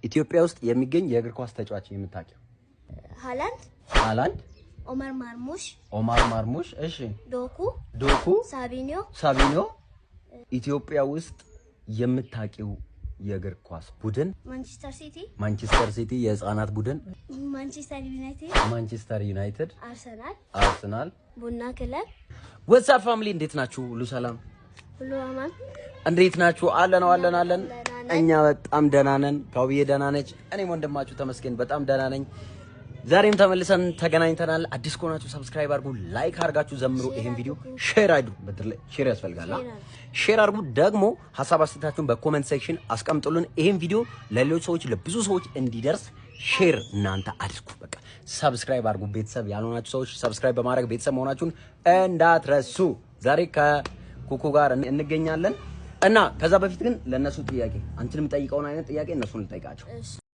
ኢትዮጵያ ውስጥ የሚገኝ የእግር ኳስ ተጫዋች የምታውቂው? ሃላንድ ኦማር ማርሙሽ እሺ ዶኩ ሳቪኒዮ ኢትዮጵያ ውስጥ የምታውቂው የእግር ኳስ ቡድን? ማንቸስተር ሲቲ የህፃናት ቡድን? ማንቸስተር ዩናይትድ አርሰናል ቡና ክለብ ወሳት ፋሚሊ እንዴት ናችሁ? ሁሉ ሰላም ሁሉ አማን እንዴት ናችሁ? አለን እኛ በጣም ደህና ነን። ካውዬ ደህና ነች። እኔም ወንድማችሁ ተመስገን በጣም ደህና ነኝ። ዛሬም ተመልሰን ተገናኝተናል። አዲስ ከሆናችሁ ሰብስክራይብ አድርጉ፣ ላይክ አድርጋችሁ ዘምሩ። ይሄን ቪዲዮ ሼር አድርጉ። በትርላይ ሼር ያስፈልጋል። ሼር አድርጉ። ደግሞ ሐሳብ አስተያየታችሁን በኮሜንት ሴክሽን አስቀምጡልን። ይሄን ቪዲዮ ለሌሎች ሰዎች ለብዙ ሰዎች እንዲደርስ ሼር እናንተ አድርጉ። በቃ ሰብስክራይብ አድርጉ። ቤተሰብ ያልሆናችሁ ሰዎች ሰብስክራይብ በማድረግ ቤተሰብ መሆናችሁን እንዳትረሱ። ዛሬ ከኩኩ ጋር እንገኛለን እና ከዛ በፊት ግን ለነሱ ጥያቄ አንቺንም ጠይቀውን አይነት ጥያቄ እነሱን ልጠይቃቸው።